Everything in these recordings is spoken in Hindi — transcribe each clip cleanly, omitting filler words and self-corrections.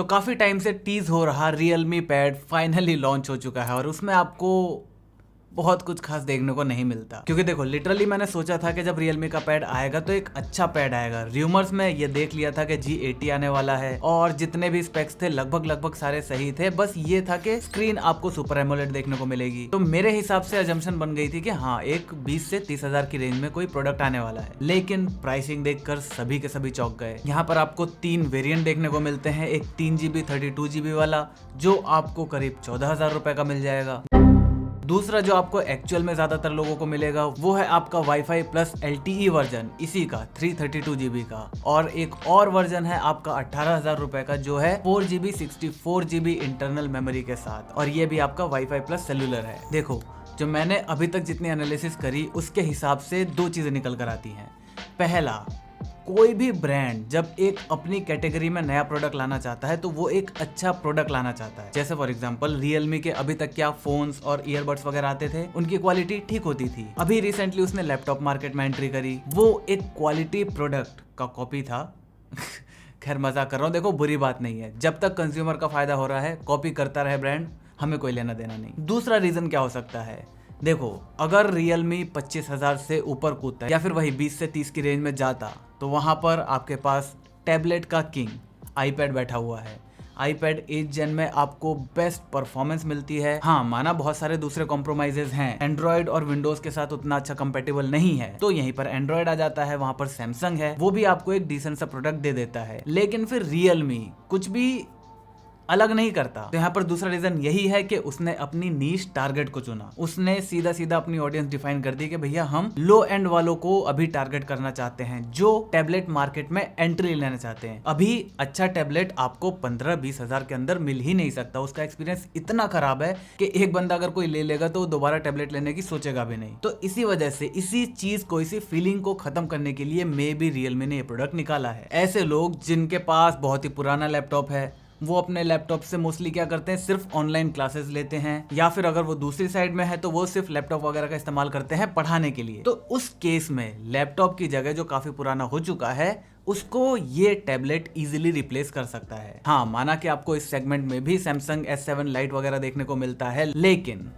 तो काफी टाइम से टीज हो रहा Realme पैड फाइनली लॉन्च हो चुका है और उसमें आपको बहुत कुछ खास देखने को नहीं मिलता। क्योंकि देखो लिटरली मैंने सोचा था कि जब Realme का पैड आएगा तो एक अच्छा पैड आएगा। रूमर्स में ये देख लिया था कि G80 आने वाला है और जितने भी स्पेक्स थे लगभग सारे सही थे। बस ये था कि स्क्रीन आपको सुपर एमोलेड देखने को मिलेगी। तो मेरे हिसाब से अजम्पशन बन गई थी कि हाँ एक 20 से 30 हजार की रेंज में कोई प्रोडक्ट आने वाला है। लेकिन प्राइसिंग देखकर सभी के सभी चौंक गए। यहाँ पर आपको 3 वेरिएंट देखने को मिलते हैं। एक 3GB 32GB वाला जो आपको करीब 14,000 रुपए का मिल जाएगा। दूसरा जो आपको एक्चुअल में ज्यादातर लोगों को मिलेगा वो है आपका वाईफाई प्लस LTE वर्जन, इसी का 332GB का। और एक और वर्जन है आपका 18,000 रुपए का जो है 4GB 64GB इंटरनल मेमोरी के साथ, और ये भी आपका वाईफाई प्लस सेलुलर है। देखो जो मैंने अभी तक जितनी एनालिसिस करी उसके हिसाब से 2 चीजें निकल कर आती हैं। पहला, कोई भी ब्रांड जब एक अपनी कैटेगरी में नया प्रोडक्ट लाना चाहता है तो वो एक अच्छा प्रोडक्ट लाना चाहता है। जैसे फॉर एग्जांपल Realme के अभी तक क्या फोन्स और ईयरबड्स वगैरह आते थे, उनकी क्वालिटी ठीक होती थी। अभी रिसेंटली उसने लैपटॉप मार्केट में एंट्री करी, वो एक क्वालिटी प्रोडक्ट का कॉपी था। खैर मजाक कर रहा हूँ, देखो बुरी बात नहीं है, जब तक कंज्यूमर का फायदा हो रहा है कॉपी करता रहे ब्रांड, हमें कोई लेना देना नहीं। दूसरा रीजन क्या हो सकता है, देखो अगर Realme 25,000 से ऊपर कूदता है या फिर वही 20 से 30 की रेंज में जाता तो वहां पर आपके पास टैबलेट का किंग iPad बैठा हुआ है। iPad 8 जेन में आपको बेस्ट परफॉर्मेंस मिलती है। हाँ माना बहुत सारे दूसरे कॉम्प्रोमाइजेस हैं, एंड्रॉइड और विंडोज के साथ उतना अच्छा कंपेटेबल नहीं है, तो यहीं पर एंड्रॉइड आ जाता है, वहां पर सैमसंग है, वो भी आपको एक डिसेंट सा प्रोडक्ट दे देता है। लेकिन फिर Realme कुछ भी अलग नहीं करता। तो यहाँ पर दूसरा रीजन यही है कि उसने अपनी नीश टारगेट को चुना। उसने सीधा सीधा अपनी ऑडियंस डिफाइन कर दी कि भैया हम लो एंड वालों को अभी टारगेट करना चाहते हैं जो टैबलेट मार्केट में एंट्री लेना चाहते हैं। अभी अच्छा टैबलेट आपको 15-20 हजार के अंदर मिल ही नहीं सकता। उसका एक्सपीरियंस इतना खराब है कि एक बंदा अगर कोई ले लेगा तो दोबारा टैबलेट लेने की सोचेगा भी नहीं। तो इसी वजह से इसी चीज को, इसी फीलिंग को खत्म करने के लिए मे बी Realme ने ये प्रोडक्ट निकाला है। ऐसे लोग जिनके पास बहुत ही पुराना लैपटॉप है वो अपने लैपटॉप से मोस्टली क्या करते हैं, सिर्फ ऑनलाइन क्लासेस लेते हैं, या फिर अगर वो दूसरी साइड में है तो वो सिर्फ लैपटॉप वगैरह का इस्तेमाल करते हैं पढ़ाने के लिए। तो उस केस में लैपटॉप की जगह जो काफी पुराना हो चुका है उसको ये टैबलेट इजीली रिप्लेस कर सकता है। हाँ माना कि आपको इस सेगमेंट में भी Samsung S7 लाइट वगैरह देखने को मिलता है, लेकिन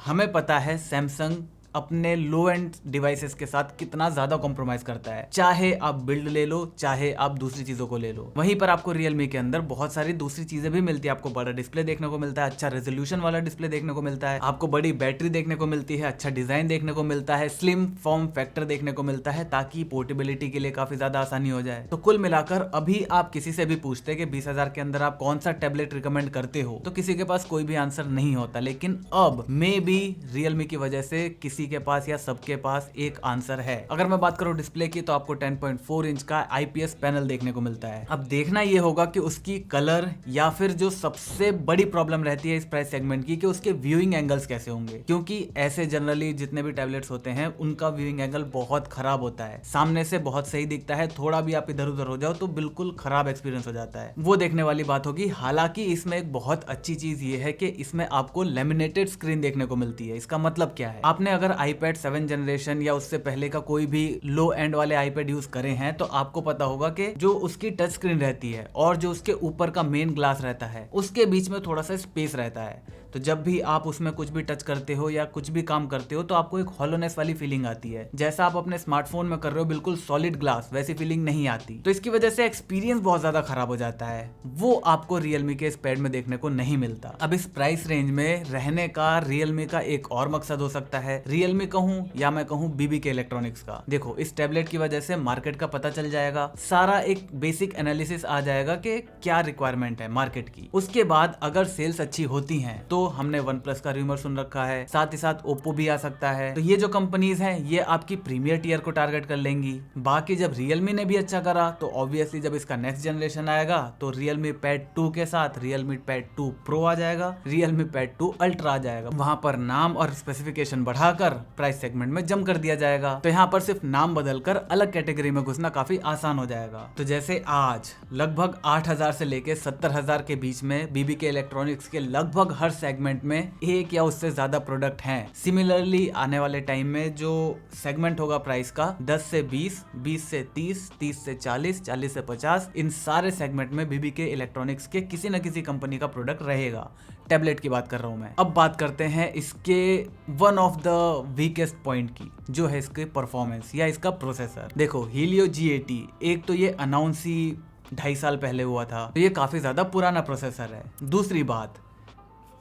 हमें पता है सैमसंग अपने लो एंड डिवाइसेस के साथ कितना ज्यादा कॉम्प्रोमाइज करता है। चाहे आप बिल्ड ले लो, चाहे आप दूसरी चीजों को ले लो। वहीं पर आपको Realme के अंदर बहुत सारी दूसरी चीजें भी मिलती है। आपको बड़ा डिस्प्ले देखने को मिलता है, अच्छा रेजोल्यूशन वाला डिस्प्ले देखने को मिलता है, आपको बड़ी बैटरी देखने को मिलती है, अच्छा डिजाइन देखने को मिलता है, स्लिम फॉर्म फैक्टर देखने को मिलता है ताकि पोर्टेबिलिटी के लिए काफी ज्यादा आसानी हो जाए। तो कुल मिलाकर अभी आप किसी से भी पूछते कि 20,000 के अंदर आप कौन सा टैबलेट रिकमेंड करते हो तो किसी के पास कोई भी आंसर नहीं होता। लेकिन अब मे बी Realme की वजह से किसी के पास या सबके पास एक आंसर है। अगर मैं बात करूं डिस्प्ले की तो आपको 10.4 इंच का IPS पैनल देखने को मिलता है। अब देखना ये होगा कि उसकी कलर या फिर जो सबसे बड़ी प्रॉब्लम रहती है इस प्राइस सेगमेंट की कि उसके व्यूइंग एंगल्स कैसे होंगे, क्योंकि ऐसे जनरली जितने भी टैबलेट्स होते हैं उनका व्यूइंग एंगल बहुत खराब होता है। सामने से बहुत सही दिखता है, थोड़ा भी आप इधर उधर हो जाओ तो बिल्कुल खराब एक्सपीरियंस हो जाता है। वो देखने वाली बात होगी। हालांकि इसमें एक बहुत अच्छी चीज ये है कि इसमें आपको लेमिनेटेड स्क्रीन देखने को मिलती है। इसका मतलब क्या है, आपने अगर iPad 7 जनरेशन या उससे पहले का कोई भी लो एंड वाले iPad यूज करे हैं तो आपको पता होगा कि जो उसकी टच स्क्रीन रहती है और जो उसके ऊपर का मेन ग्लास रहता है उसके बीच में थोड़ा सा स्पेस रहता है। तो जब भी आप उसमें कुछ भी टच करते हो या कुछ भी काम करते हो तो आपको एक हॉलोनेस वाली फीलिंग आती है। जैसा आप अपने स्मार्टफोन में कर रहे हो बिल्कुल सॉलिड ग्लास, वैसी फीलिंग नहीं आती। तो इसकी वजह से एक्सपीरियंस बहुत ज्यादा खराब हो जाता है। वो आपको Realme के इस पैड में देखने को नहीं मिलता। अब इस प्राइस रेंज में रहने का Realme का एक और मकसद हो सकता है, Realme कहूँ या मैं कहूँ BBK इलेक्ट्रॉनिक्स का। देखो इस टैबलेट की वजह से मार्केट का पता चल जाएगा, सारा एक बेसिक एनालिसिस आ जाएगा कि क्या रिक्वायरमेंट है मार्केट की। उसके बाद अगर सेल्स अच्छी होती हैं तो हमने OnePlus का रूमर सुन रखा है, साथ ही साथ Oppo भी आ सकता है। तो ये जो कंपनीज हैं ये आपकी प्रीमियर टियर को टारगेट कर लेंगी। बाकी जब Realme ने भी अच्छा करा तो ऑब्वियसली जब इसका नेक्स्ट जनरेशन आएगा तो Realme Pad 2 के साथ Realme Pad 2 Pro आ जाएगा, Realme Pad 2 Ultra आ जाएगा। वहां पर नाम और स्पेसिफिकेशन बढ़ाकर प्राइस सेगमेंट में जम कर दिया जाएगा। तो यहाँ पर सिर्फ नाम बदलकर अलग कैटेगरी में घुसना काफी आसान हो जाएगा। तो जैसे आज लगभग 8,000 से लेके 70,000 के बीच में बीबीके इलेक्ट्रॉनिक्स के लगभग हर सेगमेंट में एक या उससे ज्यादा प्रोडक्ट हैं। सिमिलरली आने वाले टाइम में जो सेगमेंट होगा प्राइस का 10 से 20, 20 से 30, 30 से 40, 40 से 50, इन सारे सेगमेंट में बीबीके इलेक्ट्रॉनिक्स के किसी न किसी कंपनी का प्रोडक्ट रहेगा। टैबलेट की बात कर रहा हूं मैं। अब बात करते हैं इसके one of the weakest point की, जो है इसके परफॉर्मेंस या इसका प्रोसेसर। देखो Helio G80, एक तो ये अनाउंस ही 2.5 साल पहले हुआ था, तो ये काफी ज्यादा पुराना प्रोसेसर है। दूसरी बात,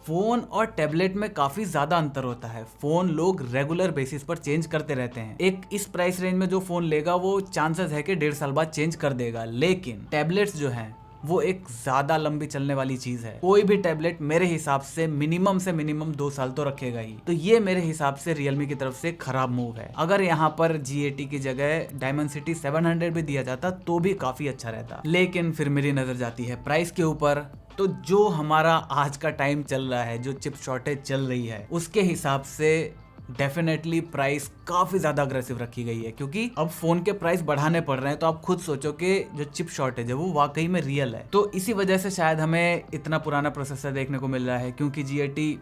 फोन और टैबलेट में काफी ज्यादा अंतर होता है। फोन लोग रेगुलर बेसिस पर चेंज करते रहते हैं। एक इस प्राइस रेंज में जो फोन लेगा वो चांसेस है कि 1.5 साल बाद चेंज कर देगा, लेकिन टैबलेट्स जो हैं वो एक ज्यादा लंबी चलने वाली चीज है। कोई भी टैबलेट मेरे हिसाब से मिनिमम 2 साल तो रखेगा ही। तो ये मेरे हिसाब से रियलमी की तरफ से खराब मूव है। अगर यहाँ पर G80 की जगह Dimensity 700 भी दिया जाता तो भी काफी अच्छा रहता, लेकिन फिर मेरी नजर जाती है प्राइस के ऊपर। तो जो हमारा आज का टाइम चल रहा है, जो चिप शॉर्टेज चल रही है, उसके हिसाब से डेफिनेटली प्राइस काफी ज्यादा अग्रेसिव रखी गई है, क्योंकि अब फोन के प्राइस बढ़ाने पड़ रहे हैं। तो आप खुद सोचो कि जो चिप शॉर्टेज है वो वाकई में रियल है। तो इसी वजह से शायद हमें इतना पुराना प्रोसेसर देखने को मिल रहा है, क्योंकि G80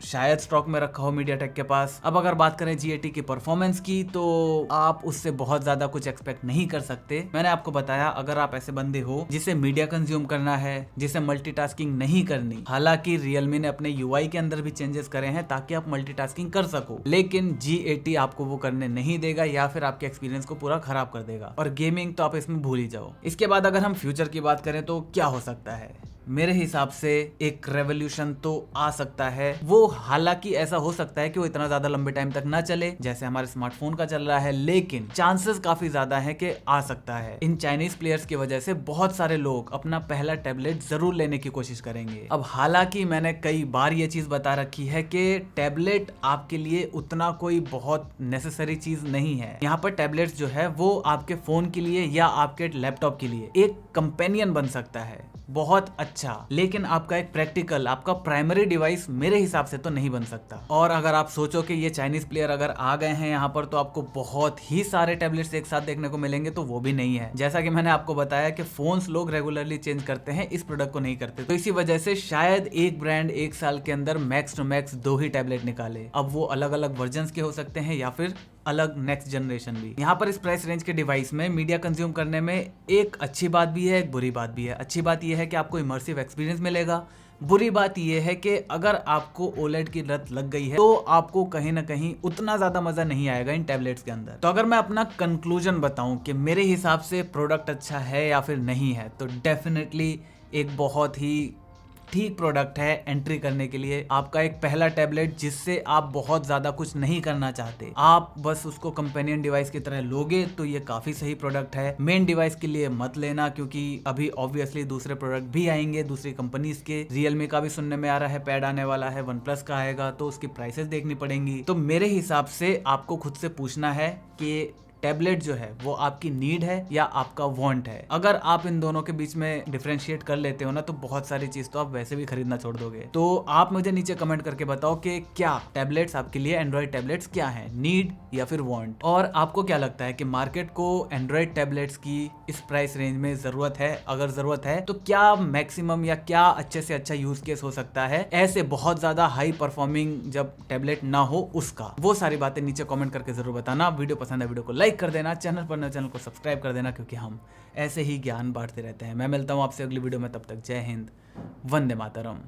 शायद स्टॉक में रखा हो मीडियाटेक के पास। अब अगर बात करें G80 की परफॉर्मेंस की, तो आप उससे बहुत ज्यादा कुछ एक्सपेक्ट नहीं कर सकते। मैंने आपको बताया, अगर आप ऐसे बंदे हो जिसे मीडिया कंज्यूम करना है, जिसे मल्टीटास्किंग नहीं करनी, हालांकि रियलमी ने अपने UI के अंदर भी चेंजेस करे हैं ताकि आप मल्टीटास्किंग कर सको, लेकिन G80 आपको वो करने नहीं देगा या फिर आपके एक्सपीरियंस को पूरा खराब कर देगा। और गेमिंग तो आप इसमें भूल ही जाओ। इसके बाद अगर हम फ्यूचर की बात करें तो क्या हो सकता है, मेरे हिसाब से एक रेवोल्यूशन तो आ सकता है। वो हालांकि ऐसा हो सकता है कि वो इतना ज्यादा लंबे टाइम तक ना चले जैसे हमारे स्मार्टफोन का चल रहा है, लेकिन चांसेस काफी ज्यादा है कि आ सकता है। इन चाइनीज प्लेयर्स की वजह से बहुत सारे लोग अपना पहला टैबलेट जरूर लेने की कोशिश करेंगे। अब हालांकि मैंने कई बार ये चीज बता रखी है कि टैबलेट आपके लिए उतना कोई बहुत नेसेसरी चीज नहीं है। यहाँ पर टैबलेट्स जो है वो आपके फोन के लिए या आपके लैपटॉप के लिए एक कंपेनियन बन सकता है, बहुत अच्छा, लेकिन आपका एक प्रैक्टिकल, आपका प्राइमरी डिवाइस मेरे हिसाब से तो नहीं बन सकता। और अगर आप सोचो कि ये चाइनीज प्लेयर अगर आ गए हैं यहाँ पर तो आपको बहुत ही सारे टैबलेट्स एक साथ देखने को मिलेंगे, तो वो भी नहीं है। जैसा कि मैंने आपको बताया कि फोन्स लोग रेगुलरली चेंज करते हैं, इस प्रोडक्ट को नहीं करते। तो इसी वजह से शायद एक ब्रांड 1 साल के अंदर मैक्स टू मैक्स 2 ही टैबलेट निकाले। अब वो अलग अलग वर्जन के हो सकते हैं या फिर अलग नेक्स्ट जनरेशन भी। यहाँ पर इस प्राइस रेंज के डिवाइस में मीडिया कंज्यूम करने में एक अच्छी बात भी है, एक बुरी बात भी है। अच्छी बात यह है कि आपको इमर्सिव एक्सपीरियंस मिलेगा। बुरी बात यह है कि अगर आपको OLED की लत लग गई है तो आपको कहीं ना कहीं उतना ज्यादा मजा नहीं आएगा इन टैबलेट्स के अंदर। तो अगर मैं अपना कंक्लूजन बताऊं कि मेरे हिसाब से प्रोडक्ट अच्छा है या फिर नहीं है, तो डेफिनेटली एक बहुत ही ठीक प्रोडक्ट है एंट्री करने के लिए। आपका एक पहला टैबलेट जिससे आप बहुत ज्यादा कुछ नहीं करना चाहते, आप बस उसको कंपेनियन डिवाइस की तरह लोगे, तो ये काफी सही प्रोडक्ट है। मेन डिवाइस के लिए मत लेना, क्योंकि अभी ऑब्वियसली दूसरे प्रोडक्ट भी आएंगे दूसरी कंपनीज के। रियलमी का भी सुनने में आ रहा है पैड आने वाला है, OnePlus का आएगा, तो उसकी प्राइसेस देखनी पड़ेंगी। तो मेरे हिसाब से आपको खुद से पूछना है कि टैबलेट जो है वो आपकी नीड है या आपका वांट है। अगर आप इन दोनों के बीच में डिफरेंशिएट कर लेते हो ना, तो बहुत सारी चीज तो आप वैसे भी खरीदना छोड़ दोगे। तो आप मुझे नीचे कमेंट करके बताओ कि क्या टैबलेट्स आपके लिए, एंड्रॉइड टैबलेट्स क्या है, नीड या फिर वांट। और आपको क्या लगता है कि मार्केट को एंड्रॉइड टैबलेट्स की इस प्राइस रेंज में जरूरत है? अगर जरूरत है तो क्या मैक्सिमम या क्या अच्छे से अच्छा यूज केस हो सकता है ऐसे बहुत ज्यादा हाई परफॉर्मिंग जब टैबलेट ना हो उसका? वो सारी बातें नीचे कमेंट करके जरूर बताना। वीडियो पसंद है वीडियो को लाइक कर देना, चैनल पर नए चैनल को सब्सक्राइब कर देना, क्योंकि हम ऐसे ही ज्ञान बांटते रहते हैं। मैं मिलता हूं आपसे अगली वीडियो में, तब तक जय हिंद, वंदे मातरम।